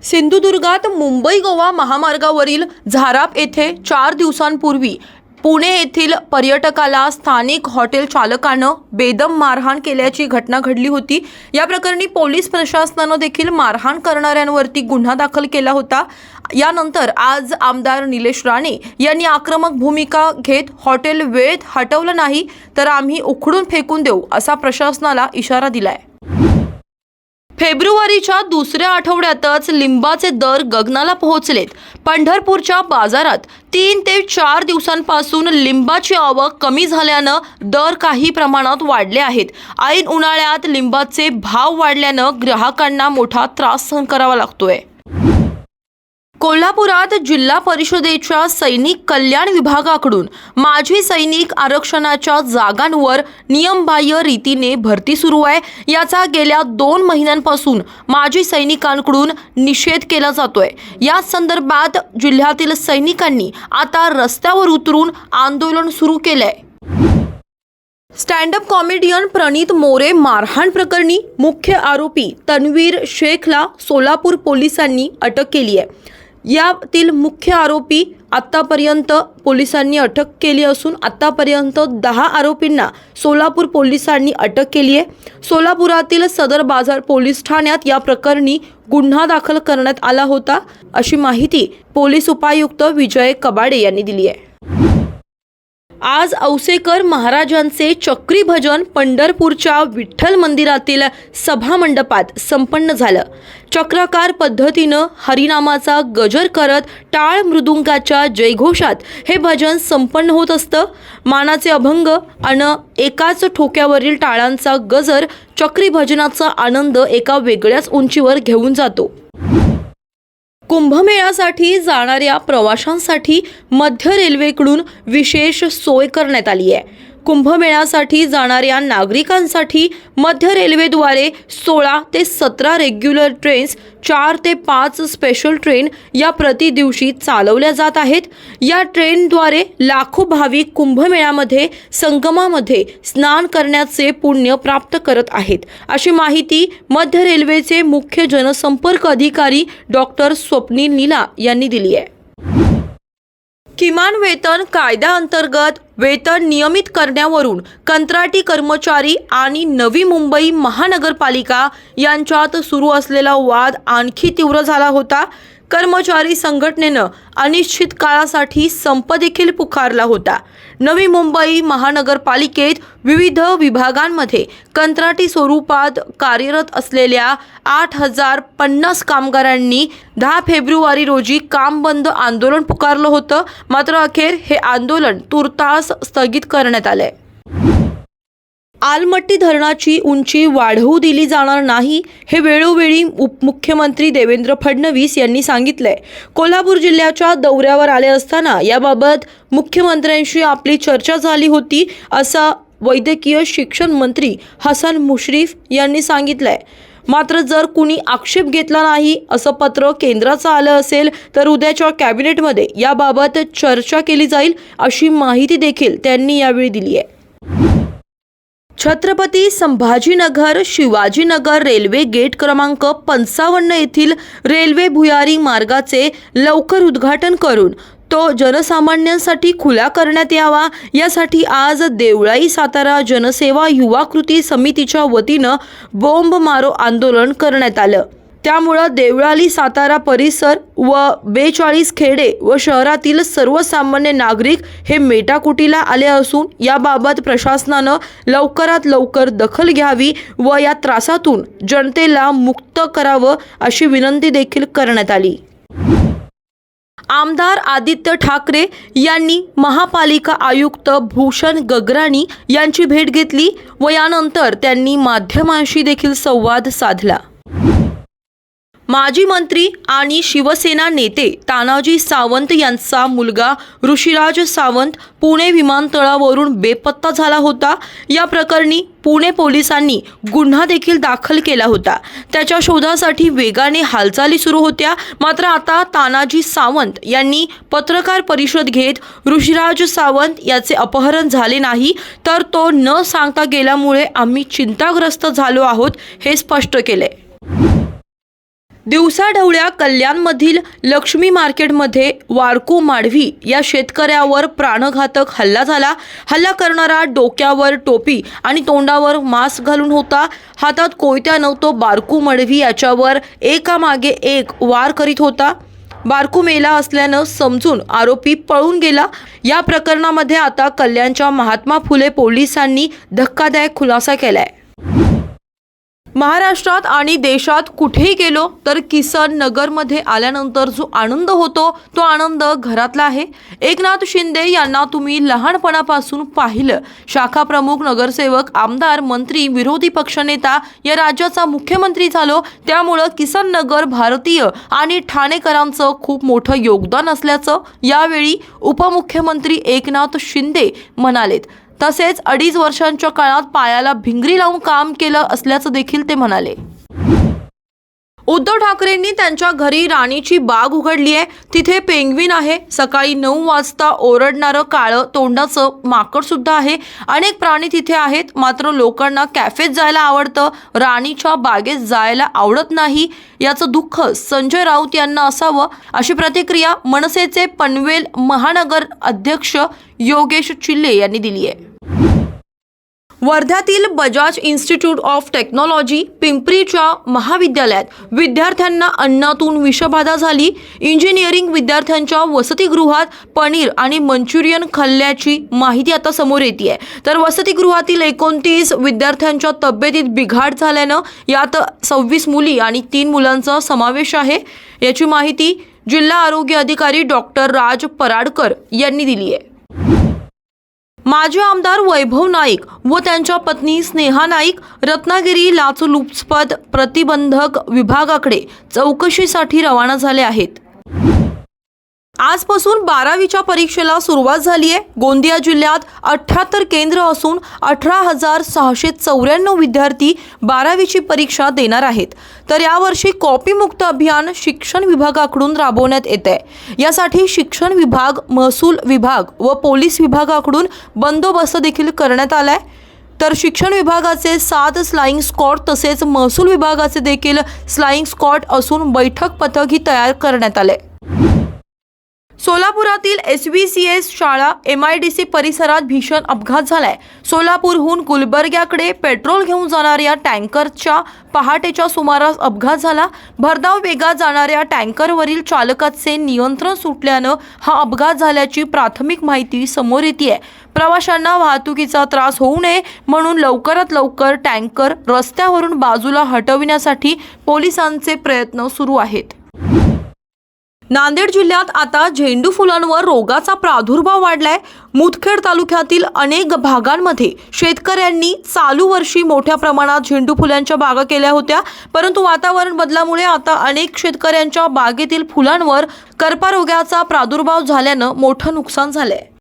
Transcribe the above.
सिंधुदुर्गात मुंबई गोवा महामार्गावरील झाराप येथे 4 दिवसांपूर्वी पुणे येथील पर्यटकाला स्थानिक हॉटेल चालकानं बेदम मारहाण केल्याची घटना घडली होती। या प्रकरणी पोलीस प्रशासनानं देखील मारहाण करणाऱ्यांवरती गुन्हा दाखल केला होता। यानंतर आज आमदार निलेश राणे यांनी आक्रमक भूमिका घेत हॉटेल वेळेत हटवलं नाही तर आम्ही उखडून फेकून देऊ असा प्रशासनाला इशारा दिलाय। फेब्रुवारीच्या दुसऱ्या आठवड्यातच लिंबाचे दर गगनाला पोहोचलेत। पंढरपूरच्या बाजारात 3 ते 4 दिवसांपासून लिंबाची आवक कमी झाल्यानं दर काही प्रमाणात वाढले आहेत। ऐन उन्हाळ्यात लिंबाचे भाव वाढल्यानं ग्राहकांना मोठा त्रास सहन करावा लागतोय। कोल्हापुरात जिल्हा परिषदेच्या सैनिक कल्याण विभागाकडून माजी सैनिक आरक्षणाच्या जागांवर नियमबाह्य रीतीने भरती सुरू आहे। याचा गेल्या 2 महिन्यांपासून माजी सैनिकांकडून निषेध केला जातोय। या संदर्भात जिल्ह्यातील सैनिकांनी आता रस्त्यावर उतरून आंदोलन सुरू केलंय। स्टँड अप कॉमेडियन प्रणित मोरे मारहाण प्रकरणी मुख्य आरोपी तन्वीर शेखला सोलापूर पोलिसांनी अटक केली आहे। यातील मुख्य आरोपी आतापर्यंत पोलिसांनी अटक केली असून आतापर्यंत 10 आरोपींना सोलापूर पोलिसांनी अटक केली आहे। सोलापुरातील सदर बाजार पोलीस ठाण्यात या प्रकरणी गुन्हा दाखल करण्यात आला होता अशी माहिती पोलीस उपायुक्त विजय कबाडे यांनी दिली आहे। आज औसेकर महाराजांचे चक्री भजन पंढरपूरच्या विठ्ठल मंदिरातील सभा मंडपात संपन्न झालं। चक्राकार पद्धतीनं हरिनामाचा गजर करत टाळ मृदुंगाच्या जयघोषात हे भजन संपन्न होत असतं। मानाचे अभंग आणि एकाच ठोक्यावरील टाळांचा गजर चक्री भजनाचा आनंद एका वेगळ्याच उंचीवर घेऊन जातो। कुंभमेळ्यासाठी जाणाऱ्या प्रवाशांसाठी मध्य रेल्वेकडून विशेष सोय करण्यात आली आहे। कुंभमेळ्यासाठी जाणाऱ्या नागरिकांसाठी मध्य रेल्वेद्वारे 16 ते 17 रेग्युलर ट्रेन्स, 4 ते 5 स्पेशल ट्रेन या प्रति दिवशी चालवल्या जात आहेत। या ट्रेनद्वारे लाखो भाविक कुंभमेळ्यामध्ये संगमामध्ये स्नान करण्याचे पुण्य प्राप्त करत आहेत अशी माहिती मध्य रेल्वेचे मुख्य जनसंपर्क अधिकारी डॉक्टर स्वप्नील नीला यांनी दिली आहे। किमान वेतन कायद्याअंतर्गत वेतन नियमित करण्यावरून कंत्राटी कर्मचारी आणि नवी मुंबई महानगरपालिका यांच्यात सुरू असलेला वाद आणखी तीव्र झाला होता। कर्मचारी संघटनेनं अनिश्चित काळासाठी संप देखील पुकारला होता। नवी मुंबई महानगरपालिकेत विविध विभागांमध्ये कंत्राटी स्वरूपात कार्यरत असलेल्या 8050 कामगारांनी 10 फेब्रुवारी रोजी काम बंद आंदोलन पुकारलं होतं। मात्र अखेर हे आंदोलन तुर्तास स्थगित करण्यात आले। आलमट्टी धरणाची उंची वाढवू दिली जाणार नाही हे वेळोवेळी उपमुख्यमंत्री देवेंद्र फडणवीस यांनी सांगितलंय। कोल्हापूर जिल्ह्याच्या दौऱ्यावर आले असताना याबाबत मुख्यमंत्र्यांशी आपली चर्चा झाली होती असं वैद्यकीय शिक्षण मंत्री हसन मुश्रीफ यांनी सांगितलंय। मात्र जर कुणी आक्षेप घेतला नाही असं पत्र केंद्राचं आलं असेल तर उद्याच्या कॅबिनेटमध्ये याबाबत चर्चा केली जाईल अशी माहिती देखील त्यांनी यावेळी दिली आहे। छत्रपती संभाजीनगर शिवाजीनगर रेल्वे गेट क्रमांक 55 येथील रेल्वे भुयारी मार्गाचे लवकर उद्घाटन करून तो जनसामान्यांसाठी खुला करण्यात यावा यासाठी आज देवळाई सातारा जनसेवा युवा कृती समितीच्या वतीनं बॉम्ब मारो आंदोलन करण्यात आलं। त्यामुळे देवळाली सातारा परिसर व 42 खेडे व शहरातील सर्वसामान्य नागरिक हे मेटाकुटीला आले असून याबाबत प्रशासनानं लवकरात लवकर दखल घ्यावी व या त्रासातून जनतेला मुक्त करावं अशी विनंती देखील करण्यात आली। आमदार आदित्य ठाकरे यांनी महापालिका आयुक्त भूषण गगराणी यांची भेट घेतली व यानंतर त्यांनी माध्यमांशी देखील संवाद साधला। माजी मंत्री आणि शिवसेना नेते तानाजी सावंत यांचा मुलगा ऋषिराज सावंत पुणे विमानतळावरून बेपत्ता झाला होता। या प्रकरणी पुणे पोलिसांनी गुन्हा देखील दाखल केला होता। त्याच्या शोधासाठी वेगाने हालचाली सुरू होत्या। मात्र आता तानाजी सावंत यांनी पत्रकार परिषद घेत ऋषिराज सावंत याचे अपहरण झाले नाही तर तो न सांगता गेल्यामुळे आम्ही चिंताग्रस्त झालो आहोत हे स्पष्ट केले। दिवसाढवळ्या कल्याणमधील लक्ष्मी मार्केटमध्ये वारकू माडवी या शेतकऱ्यावर प्राणघातक हल्ला झाला. हल्ला करणारा डोक्यावर टोपी आणि तोंडावर मास्क घालून होता. हातात कोयत्यानं तो बारकू माडवी याच्यावर एकामागे एक वार करीत होता. बारकू मेला असल्यानं समजून आरोपी पळून गेला. या प्रकरणामध्ये आता कल्याणच्या महात्मा फुले पोलिसांनी धक्कादायक खुलासा केलाय. महाराष्ट्रात आणि देशात कुठेही गेलो तर किसन नगरमध्ये आल्यानंतर जो आनंद होतो तो आनंद घरातला आहे. एकनाथ शिंदे यांना तुम्ही लहानपणापासून पाहिलं. शाखा प्रमुख, नगरसेवक, आमदार, मंत्री, विरोधी पक्षनेता या राज्याचा मुख्यमंत्री झालो. त्यामुळं किसन नगर भारतीय आणि ठाणेकरांचं खूप मोठं योगदान असल्याचं यावेळी उपमुख्यमंत्री एकनाथ शिंदे म्हणालेत. तसेच 2.5 वर्षांच्या काळात पायाला भिंगरी लावून काम केलं असल्याचं देखील ते म्हणाले. उद्धव ठाकरेंनी त्यांच्या घरी राणीची बाग उघडली आहे. तिथे पेंग्विन आहे. सकाळी 9 वाजता ओरडणारं काळं तोंडाचं माकड सुद्धा आहे. अनेक प्राणी तिथे आहेत. मात्र लोकांना कॅफेत जायला आवडतं, राणीच्या बागेत जायला आवडत नाही. याचं दुःख संजय राऊत यांना असावं, अशी प्रतिक्रिया मनसेचे पनवेल महानगर अध्यक्ष योगेश चिल्ले यांनी दिली आहे. वर्ध्यातील बजाज इन्स्टिट्यूट ऑफ टेक्नॉलॉजी पिंपरीच्या महाविद्यालयात विद्यार्थ्यांना अन्नातून विषबाधा झाली. इंजिनिअरिंग विद्यार्थ्यांच्या वसतिगृहात पनीर आणि मंचुरियन खाल्ल्याची माहिती आता समोर येते. तर वसतिगृहातील 29 विद्यार्थ्यांच्या तब्येतीत बिघाड झाल्यानं यात 26 मुली आणि 3 मुलांचा समावेश आहे. याची माहिती जिल्हा आरोग्य अधिकारी डॉक्टर राज पराडकर यांनी दिली आहे. माजी आमदार वैभव नाईक व त्यांच्या पत्नी स्नेहा नाईक रत्नागिरी लाचलुचपत प्रतिबंधक विभागाकडे चौकशीसाठी रवाना झाले आहेत. आजपासून 12वीच्या परीक्षेला सुरुवात झाली आहे. गोंदिया जिल्ह्यात 78 केंद्र असून 18,694 विद्यार्थी 12वीची परीक्षा देणार आहेत. तर यावर्षी कॉपीमुक्त अभियान शिक्षण विभागाकडून राबवण्यात येते. यासाठी शिक्षण विभाग, महसूल विभाग व पोलीस विभागाकडून बंदोबस्त देखील करण्यात आलाय. तर शिक्षण विभागाचे 7 फ्लाइंग स्क्वॉड तसेच महसूल विभागाचे देखील फ्लाइंग स्क्वॉड असून बैठक पथकही तयार करण्यात आले. सोलापुरातील SVCS शाळा MIDC परिसरात भीषण अपघात झालाय. सोलापूरहून गुलबर्ग्याकडे पेट्रोल घेऊन जाणाऱ्या टँकरच्या पहाटेच्या सुमारास अपघात झाला. भरधाव वेगात जाणाऱ्या टँकरवरील चालकाचे नियंत्रण सुटल्यानं हा अपघात झाल्याची प्राथमिक माहिती समोर येते. प्रवाशांना वाहतुकीचा त्रास होऊ नये म्हणून लवकरात लवकर टँकर रस्त्यावरून बाजूला हटविण्यासाठी पोलिसांचे प्रयत्न सुरू आहेत. नांदेड जिल्ह्यात आता झेंडू फुलांवर रोगाचा प्रादुर्भाव वाढलाय. मुदखेड तालुक्यातील अनेक भागांमध्ये शेतकऱ्यांनी चालू वर्षी मोठ्या प्रमाणात झेंडू फुलांच्या बागा केल्या होत्या. परंतु वातावरण बदलामुळे आता अनेक शेतकऱ्यांच्या बागेतील फुलांवर करपा रोगाचा प्रादुर्भाव झाल्यानं मोठं नुकसान झालंय.